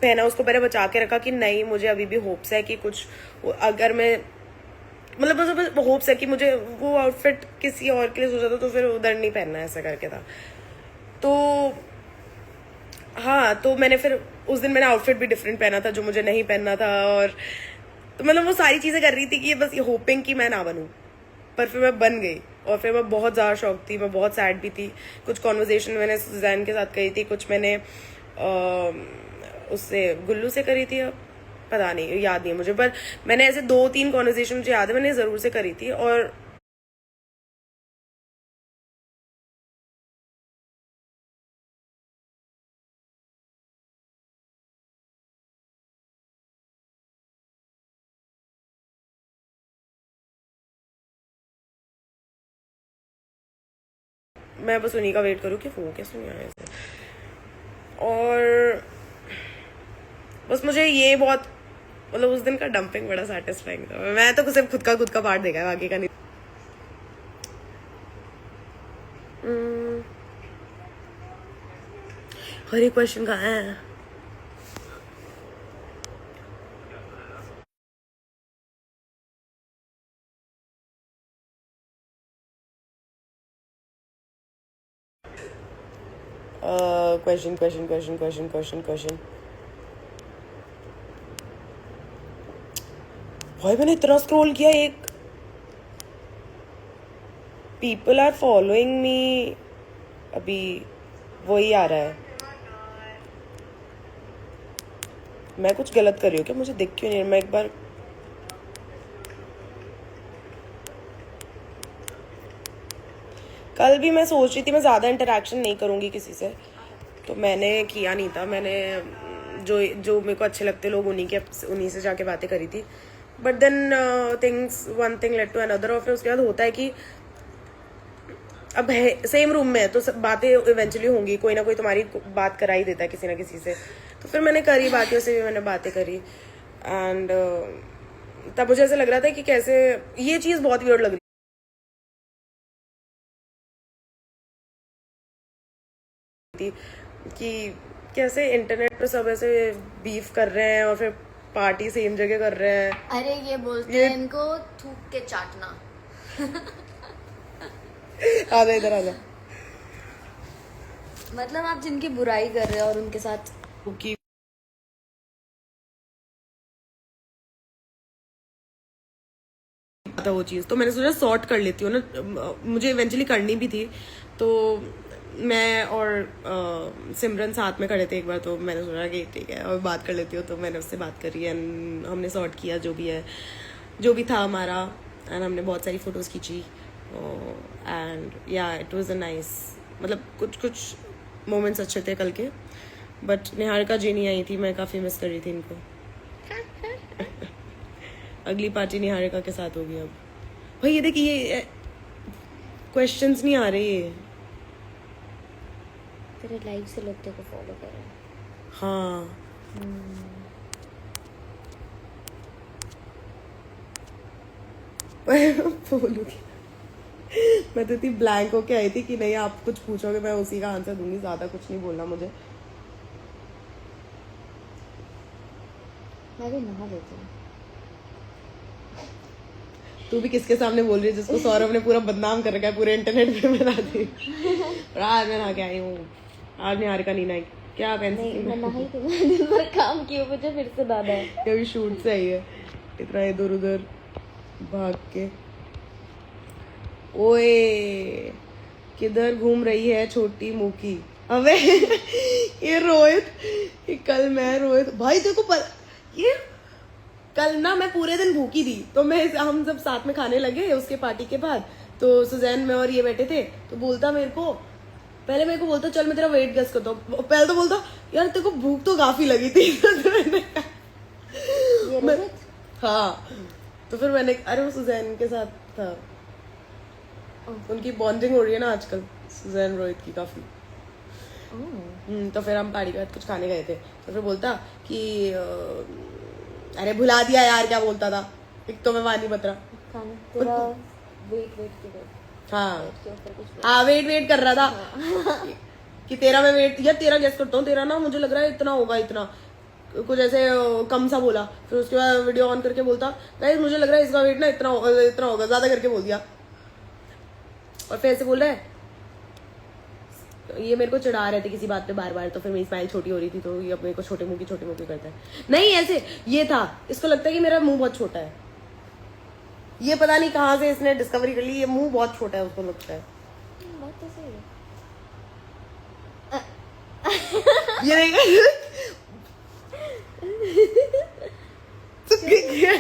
पहना उसको पहले बचा के रखा कि नहीं मुझे अभी भी होप्स है कि कुछ अगर मैं मतलब होप्स है कि मुझे वो आउटफिट किसी और के लिए सोचा था तो फिर उधर नहीं पहनना है, ऐसा करके था। तो हाँ, तो मैंने फिर उस दिन मैंने आउटफिट भी डिफरेंट पहना था जो मुझे नहीं पहनना था, और तो मतलब वो सारी चीज़ें कर रही थी कि बस ये होपिंग कि मैं ना बनूं, पर फिर मैं बन गई। और फिर मैं बहुत ज़्यादा शौक थी, मैं बहुत सैड भी थी। कुछ कॉन्वर्जेशन मैंने सुजैन के साथ करी थी, कुछ मैंने उससे गुल्लू से करी थी, अब पता नहीं, याद नहीं है मुझे, पर मैंने ऐसे 2-3 कॉन्वर्जेशन मुझे याद है मैंने ज़रूर से करी थी। और मैं बस उन्हीं का वेट करूँ कि वो कैसे नहीं आए ऐसे। और बस मुझे ये बहुत मतलब उस दिन का डंपिंग बड़ा सैटिस्फाइंग था। मैं तो सिर्फ खुद का पार्ट देखा है, बाकी का नहीं। हर एक क्वेश्चन कहाँ है? क्वेश्चन भाई मैंने इतना स्क्रॉल किया, एक पीपल आर फॉलोइंग मी, अभी वही आ रहा है। मैं कुछ गलत कर रही हूँ क्या? मुझे दिख क्यों नहीं? मैं एक बार कल भी मैं सोच रही थी मैं ज़्यादा इंटरेक्शन नहीं करूँगी किसी से, तो मैंने किया नहीं था। मैंने जो मेरे को अच्छे लगते लोग उन्हीं से जाके बातें करी थी। But then one thing led to another, और फिर उसके बाद होता है कि अब है सेम रूम में है तो सब बातें इवेंचुअली होंगी, कोई ना कोई तुम्हारी बात करा ही देता है किसी ना किसी से। तो फिर मैंने करी, बाकियों से भी मैंने बातें करी, एंड तब मुझे ऐसा लग रहा था कि कैसे ये चीज़ बहुत वियर्ड लग रही थी कि कैसे इंटरनेट पर सब ऐसे बीफ कर रहे हैं और फिर पार्टी सेम जगह कर रहे हैं। अरे ये बोलते हैं इनको थूक के चाटना। आजा इधर आजा। मतलब आप जिनकी बुराई कर रहे हो और उनके साथ की था वो चीज़, तो मैंने सोचा सॉर्ट कर लेती हूँ ना, मुझे इवेंचुअली करनी भी थी। तो मैं और सिमरन साथ में खड़े थे एक बार, तो मैंने सोचा कि ठीक है और बात कर लेती हूँ, तो मैंने उससे बात करी एंड हमने सॉर्ट किया जो भी है, जो भी था हमारा, एंड हमने बहुत सारी फ़ोटोज़ खींची, एंड या इट वाज अ नाइस, मतलब कुछ मोमेंट्स अच्छे थे कल के। बट निहारिका जी नहीं आई थी, मैं काफ़ी मिस कर रही थी इनको। अगली पार्टी निहारिका के साथ होगी अब। भाई ये देखिए ये क्वेश्चंस नहीं आ रहे, ये तेरे लाइव से लोग तेरे को फॉलो कर रहे हैं। हाँ बोलूँगी मैं तो इतनी ब्लैंक होके आई थी कि नहीं आप कुछ पूछोगे मैं उसी का आंसर दूंगी, ज्यादा कुछ नहीं बोलना मुझे। मैं भी नहा लेती हूँ। तू भी किसके सामने बोल रही है जिसको सौरभ ने पूरा बदनाम कर रखा है पूरे इंटरनेट पे बना दी। और आज मैं नहा के आई हूँ, आज निहारिका नहीं नहाई। क्या नहीं मैं नहाई थी, मैं दिन भर काम किया, मुझे फिर से नहाना है। कभी शूट से आई है, इतना इधर उधर भाग के। ओए किधर घूम रही है छोटी मुकी? अबे ये रोहित, ये कल मैं रोहित भाई देखो पर ये कल ना मैं पूरे दिन भूखी थी, तो हम सब साथ में खाने लगे उसके पार्टी के बाद, तो सुजैन में और ये बैठे थे, तो बोलता मेरे को पहले मेरे को बोलता चल मैं तेरा वेट गेस करता हूँ। पहले तो बोलता यार तेरे को भूख तो काफी लगी थी। हाँ तो फिर मैंने अरे वो सुजैन के साथ था, उनकी बॉन्डिंग हो रही है ना आजकल सुजैन रोहित की काफी। तो फिर हम पार्टी के बाद कुछ खाने गए थे, तो फिर बोलता कि अरे भुला दिया यार क्या बोलता था, एक तो मैं वहां नहीं बता तेरा हाँ वेट कर रहा था कि तेरा मैं वेट यार तेरा गेस करता हूँ, तेरा ना मुझे लग रहा है इतना होगा इतना, कुछ ऐसे कम सा बोला, फिर उसके बाद वीडियो ऑन करके बोलता गाइस मुझे लग रहा है इसका वेट ना इतना होगा, ज्यादा करके बोल दिया। और फिर ऐसे बोल रहा है, ये मेरे को चिढ़ा रहे थे किसी बात पे बार बार, तो फिर मेरी स्माइल छोटी हो रही थी तो ये अपने को छोटे मुंह की करता है। नहीं ऐसे ये था, इसको लगता है कि मेरा मुंह बहुत छोटा है, ये पता नहीं कहाँ से इसने डिस्कवरी कर ली, ये मुंह बहुत छोटा है उसको लगता है। बात तो सही ये है।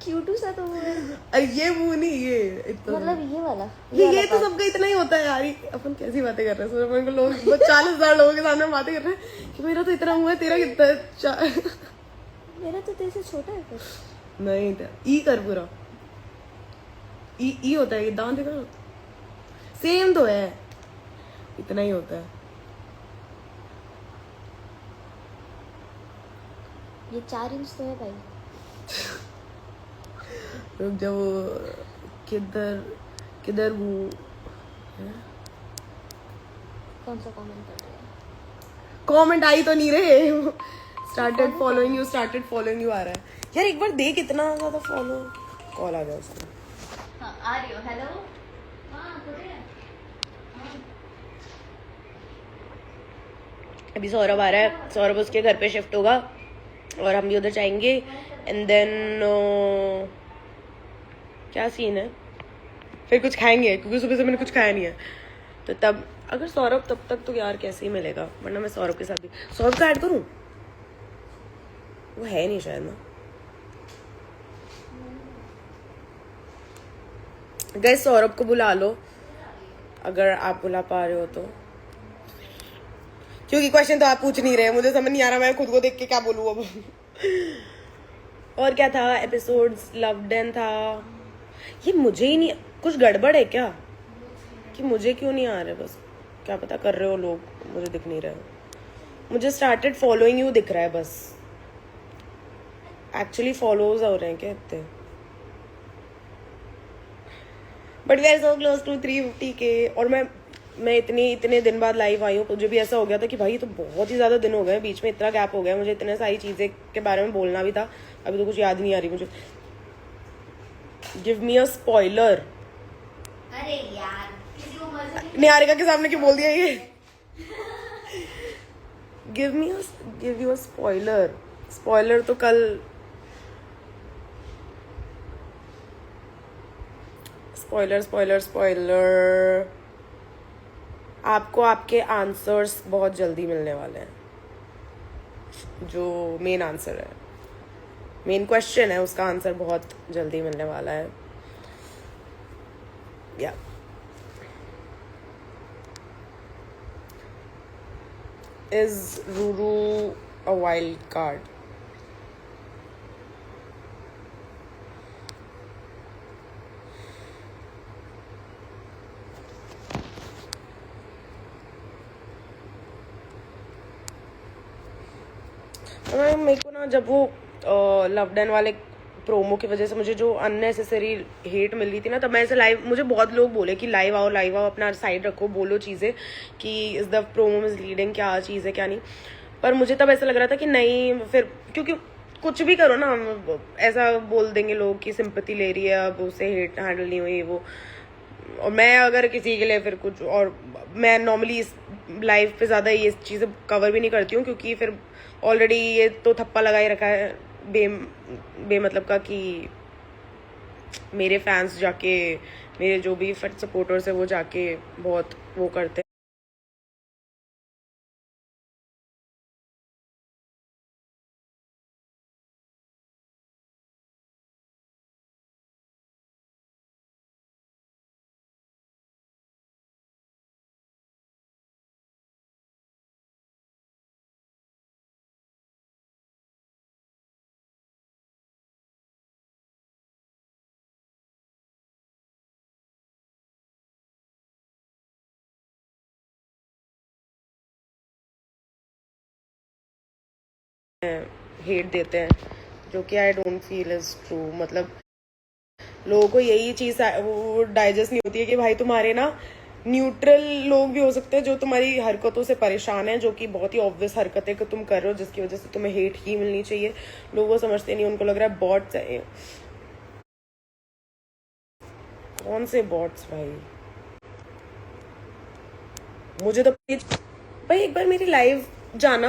क्यूटू सा तो वो है। अरे ये मुंह नहीं, ये इतना मतलब ये वाला ये तो सबका इतना ही होता है यार। अपन कैसी बातें कर रहे हैं, अपन को लोग 40,000 लोगों के सामने बातें कर रहे हैं कि मेरा तो इतना मुंह है, तेरा कितना है? मेरा तो तेरे से छोटा है कुछ। नहीं था ई कर पूरा ई होता है, ये दांत देखा सेम तो है, इतना ही होता है। ये 4 इंच तो है भाई। रुक जाओ, किधर मुंह, कौन सा कमेंट कर रहे हैं? कमेंट आई तो नहीं रहे। स्टार्टेड फॉलोइंग यू आ रहा है यार, एक बार देख इतना ज्यादा फॉलो। कॉल आ गया उसका। हाँ आ रही हो। हेलो हाँ अभी सौरभ आ रहा है, सौरभ उसके घर पे शिफ्ट होगा और हम भी उधर जाएंगे। एंड देन क्या सीन है, फिर कुछ खाएंगे क्योंकि सुबह से मैंने कुछ खाया नहीं है। तो तब अगर सौरभ तब तक तो यार कैसे ही मिलेगा, वरना मैं सौरभ के साथ भी सौरभ का ऐड करूं, वो है नहीं शायद ना। गाइस सौरभ को बुला लो अगर आप बुला पा रहे हो तो, क्योंकि क्वेश्चन तो आप पूछ नहीं रहे, मुझे समझ नहीं आ रहा मैं खुद को देख के क्या बोलूं अब। और क्या था, एपिसोड्स लव्ड एंड था। ये मुझे ही नहीं, कुछ गड़बड़ है क्या कि मुझे क्यों नहीं आ रहे, बस क्या पता कर रहे हो लोग, मुझे दिख नहीं रहा है। मुझे स्टार्टेड फॉलोइंग यू दिख रहा है बस, एक्चुअली फॉलोज हो रहे हैं क्या इतने? But we are so close to 350K। और मैं इतने दिन बाद लाइव आई हूँ, मुझे भी ऐसा हो गया था कि भाई तो बहुत ही ज़्यादा दिन हो गए, बीच में इतना गैप हो गया, मुझे इतने सारी चीज़ें के बारे में बोलना भी था, अभी तो कुछ याद नहीं आ रही मुझे। Give me a spoiler. अरे यार किसी को मजा निहारिका के सामने क्यों बोल दिया ये? गिव यू अ स्पॉइलर तो कल स्पॉइलर आपको आपके आंसर्स बहुत जल्दी मिलने वाले हैं। जो मेन आंसर है, मेन क्वेश्चन है, उसका आंसर बहुत जल्दी मिलने वाला है। या is Ruru a wild card? मेरे को ना जब वो लव्ड एंड वाले प्रोमो की वजह से मुझे जो अननेसेसरी हेट मिल रही थी ना, तब मैं ऐसे लाइव, मुझे बहुत लोग बोले कि लाइव आओ अपना साइड रखो, बोलो चीज़ें कि इस द प्रोमो इज लीडिंग, क्या चीज़ है क्या नहीं। पर मुझे तब ऐसा लग रहा था कि नहीं, फिर क्योंकि कुछ भी करो ना ऐसा बोल देंगे लोग कि सिंपैथी ले रही है, अब उसे हेट हैंडल नहीं हुई वो। और मैं अगर किसी के लिए फिर कुछ, और मैं नॉर्मली इस लाइव पे ज़्यादा ये चीज़ें कवर भी नहीं करती हूँ, क्योंकि फिर ऑलरेडी ये तो थप्पा लगा ही रखा है बेमतलब का कि मेरे फैंस जाके, मेरे जो भी फट सपोर्टर्स है वो जाके बहुत वो करते हैं। हेट देते हैं, जो कि I don't feel is true. मतलब लोगों को यही चीज़ वो डाइजेस्ट नहीं होती है कि भाई तुम्हारे ना न्यूट्रल लोग भी हो सकते हैं जो तुम्हारी हरकतों से परेशान है, जो कि बहुत ही ऑब्वियस हरकतें को तुम कर रहे हो जिसकी वजह से तुम्हें हेट ही मिलनी चाहिए। लोग वो समझते नहीं, उनको लग रहा है बॉट्स है। कौन से बॉट्स भाई? मुझे तो भाई एक बार मेरी लाइव जाना,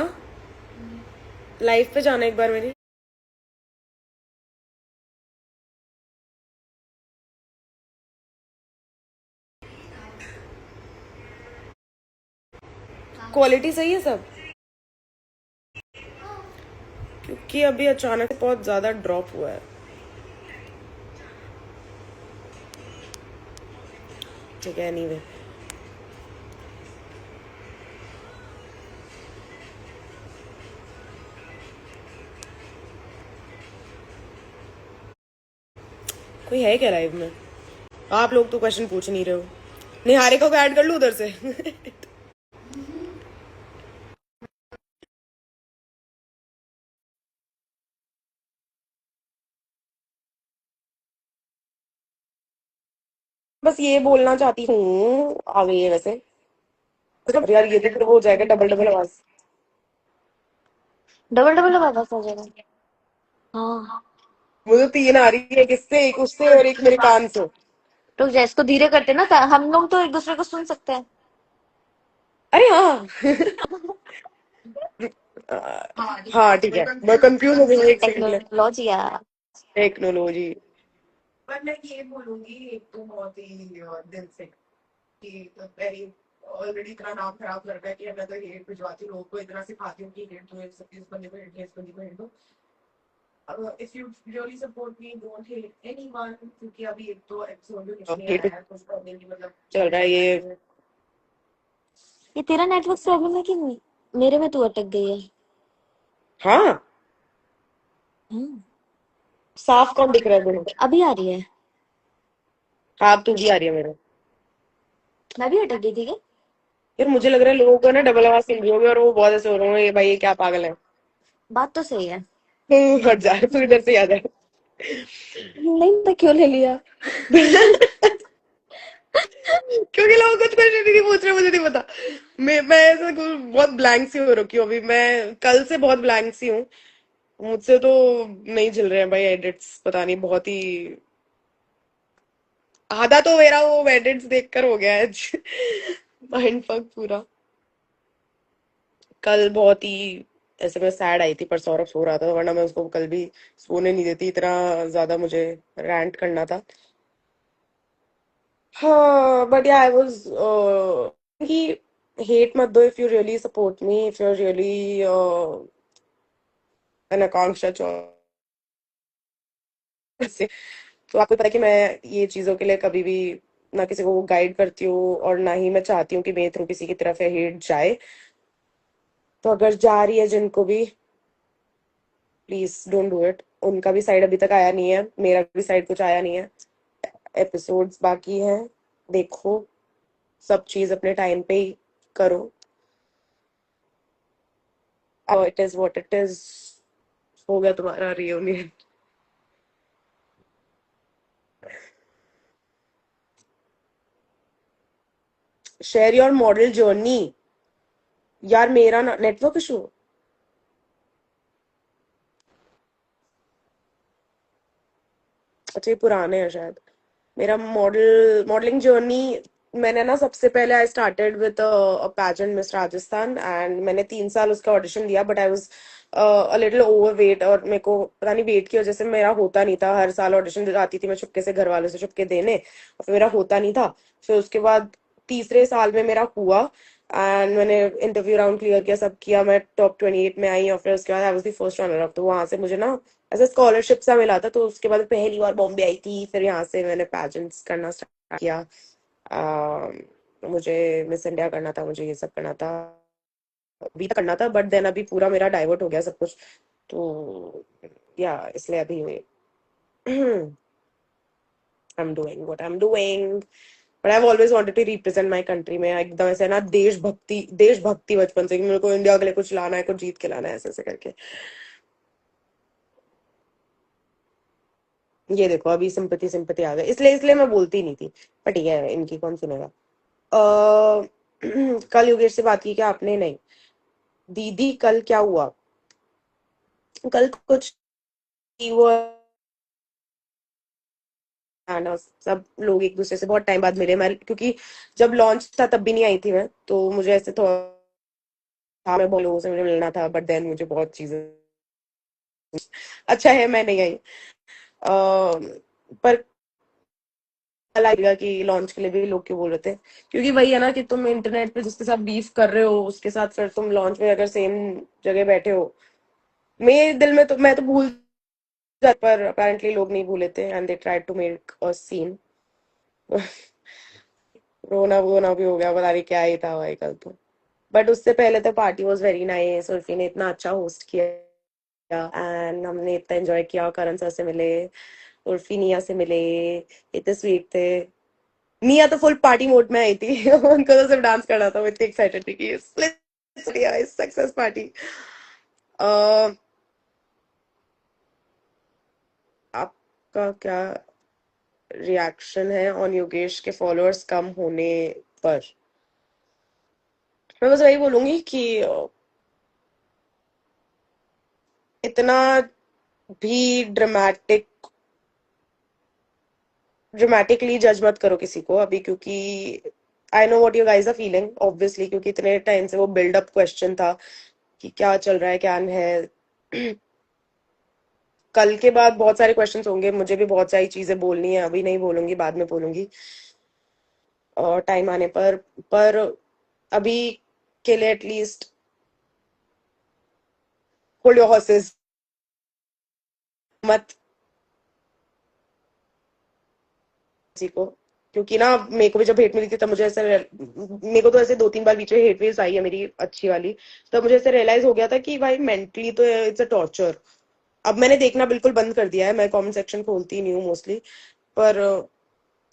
लाइव पे जाना एक बार मेरी। क्वालिटी सही है सब, क्योंकि अभी अचानक से बहुत ज्यादा ड्रॉप हुआ है। ठीक है, एनीवे कोई है क्या लाइव में? आप लोग तो क्वेश्चन पूछ नहीं रहे हो। निहारिका को ऐड कर लूं उधर से? बस ये बोलना चाहती हूँ, आ गई है वैसे। यार ये तो हो जाएगा डबल डबल आवाज। डबल डबल आवाज आ जाएगा। हाँ, मुझे 3 आ रही है, किससे? एक उससे और एक मेरे कान से। रुक जा, इसको धीरे करते ना, हम लोग तो एक दूसरे को सुन सकते हैं। अरे हाँ। हाँ ठीक है, मैं कंफ्यूज हो गई एक सेकंड के लिए। टेक्नोलॉजी यार। टेक्नोलॉजी। पर मैं ये बोलूंगी एक तो बहुत ही दिल से कि मेरी ऑलरेडी इतना नाम खराब कर रखा है कि मैं तो हेट भिजवाती हूँ लोगों को, इतना सिखाती हूँ कि हेट दो, इस बंदे को हेट दो, इस बंदे को हेट दो। If you really support me, don't hate anyone, क्योंकि अभी एक तो एपिसोड भी कुछ नहीं आया है, कुछ प्रॉब्लम नहीं, मतलब चल रहा है ये तेरा नेटवर्क प्रॉब्लम है कि मेरे में तू अटक गई है? हाँ, हम्म, साफ कौन दिख रहा है बोलो? अभी आ रही है। हाँ, तू भी आ रही है मेरे। मैं भी अटक गई थी क्या? यार मुझे लग रहा है लोगों को ना डबल आवाज सुन रही होगी और वो बहुत ऐसे हो रहे होंगे, ये भाई ये क्या पागल है। बात तो सही है। हट जा, तू इधर से आ जा। नहीं, मैं क्यों ले लिया? क्योंकि लोग कुछ क्वेश्चन नहीं पूछ रहे, मुझे नहीं पता। मैं ऐसा बहुत ब्लैंक सी हो रखी हूँ अभी, मैं कल से बहुत ब्लैंक सी हूँ। मुझसे तो नहीं झिल रहे हैं भाई एडिट्स, पता नहीं, बहुत ही आधा तो मेरा वो एडिट्स देखकर हो गया है। माइंड फक पूरा। कल बहुत ही ऐसे मैं सैड आई थी, पर सौरभ सो रहा था, वरना मैं उसको कल भी सोने नहीं देती, इतना ज्यादा मुझे रैंट करना था। हाँ बट या आई वाज कि हेट मत दो if you really support me, if you really an Akanksha से। तो आपको पता है कि मैं ये चीजों के लिए कभी भी ना किसी को गाइड करती हूँ और ना ही मैं चाहती हूँ कि मेरे थ्रू किसी की तरफ हेट जाए। तो अगर जा रही है जिनको भी, प्लीज डोंट डू इट। उनका भी साइड अभी तक आया नहीं है, मेरा भी साइड कुछ आया नहीं है, एपिसोड्स बाकी हैं, देखो। सब चीज अपने टाइम पे ही करो। It is what it is. हो गया तुम्हारा reunion. Share your model journey. यार मेरा नेटवर्क इशू। अच्छा ये पुराने हैं शायद। मेरा मॉडलिंग जर्नी, मैंने ना सबसे पहले I started with a pageant miss Rajasthan, and मैंने 3 साल उसका ऑडिशन दिया, but I was a little over weight, और मेरे को पता नहीं वेट की वजह से मेरा होता नहीं था। हर साल ऑडिशन जाती थी मैं चुपके से, घर वालों से छुपके देने, और फिर मेरा होता नहीं था। फिर उसके बाद तीसरे साल में मेरा हुआ, एंड मैंने इंटरव्यू राउंड क्लियर किया, सब किया, मैं टॉप 28 में आई, और फिर उसके बाद I was the first runner up. तो वहां से मुझे ना ऐसा स्कॉलरशिप सा मिला था, तो उसके बाद पहली बार बॉम्बे आई थी, फिर यहाँ से मैंने पैजेंट्स करना स्टार्ट किया। मुझे मिस इंडिया करना था, मुझे ये सब करना था, अभी तक करना था, बट देन अभी पूरा मेरा डाइवर्ट हो गया सब कुछ। तो या इसलिए अभी I am doing what I am doing, but I have always wanted to represent my country में एकदम ऐसे ना, देशभक्ति देशभक्ति बचपन से कि मेरे को इंडिया के लिए कुछ लाना है, कुछ जीत के लाना है, ऐसे ऐसे करके। ये देखो अभी सिंपति सिंपति आ गए, इसलिए इसलिए मैं बोलती नहीं थी, पर ठीक है, इनकी कौन सुनेगा। कल योगेश से बात की क्या आपने? नहीं दीदी, कल क्या हुआ? कल कुछ नहीं, वो ना सब लोग एक दूसरे से बहुत टाइम बाद मिले। मैं क्योंकि जब लॉन्च था तब भी नहीं आई थी मैं, तो मुझे ऐसे थोड़ा था, मैं बहुत लोगों से मुझे मिलना था, बट देन मुझे बहुत चीजें, अच्छा है मैं नहीं आई। पर कल आएगा कि लॉन्च के लिए भी लोग क्यों बोल रहे थे, क्योंकि वही है ना कि तुम इंटरनेट पे जिसके साथ बीफ कर रहे हो उसके साथ फिर तुम लॉन्च में अगर सेम जगह बैठे हो, मेरे दिल में तो मैं तो भूल जाता, पर अपेरेंटली लोग नहीं भूले थे and they tried to make a scene. रोना वोना भी हो गया, पता नहीं क्या ही था भाई कल तो। बट उससे पहले तो party was very nice, Urfi ने इतना अच्छा होस्ट किया एंड हमने इतना एंजॉय किया। करण सर से मिले, उर्फी निया से मिले, इतने स्वीट थे। निया तो फुल पार्टी मोड में आई थी। उनको तो सिर्फ डांस करना था, वो इतनी एक्साइटेड थी कि सक्सेस पार्टी। आपका क्या रिएक्शन है ऑन योगेश के फॉलोअर्स कम होने पर? मैं बस वही बोलूंगी कि इतना भी ड्रामेटिकली जज मत करो किसी को अभी, क्योंकि I know what you guys are feeling obviously, क्योंकि इतने टाइम से वो बिल्डअप क्वेश्चन था कि क्या चल रहा है क्या नहीं है। कल के बाद बहुत सारे क्वेश्चंस होंगे, मुझे भी बहुत सारी चीजें बोलनी है, अभी नहीं बोलूंगी, बाद में बोलूंगी और टाइम आने पर अभी के लिए एटलीस्ट होल्ड योर हॉर्सेस, मत किसी को, क्योंकि ना मेरे को भी जब हेट मिली थी तब मुझे ऐसा मेरे को तो ऐसे 2-3 बार बीच में हेट वेव्स आई है मेरी अच्छी वाली, तब मुझे ऐसे रियलाइज हो गया था कि भाई मेंटली तो इट्स अ टॉर्चर। अब मैंने देखना बिल्कुल बंद कर दिया है, मैं कमेंट सेक्शन खोलती नहीं हूँ मोस्टली, पर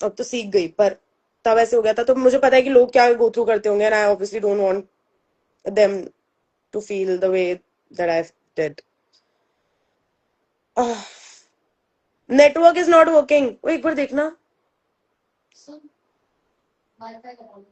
अब तो सीख गई। पर तब ऐसे हो गया था, तो मुझे पता है कि लोग क्या गो थ्रू करते होंगे and I obviously don't want them to feel the way that I did. Network is not working, एक बार देखना। वाईफाई लगाओ।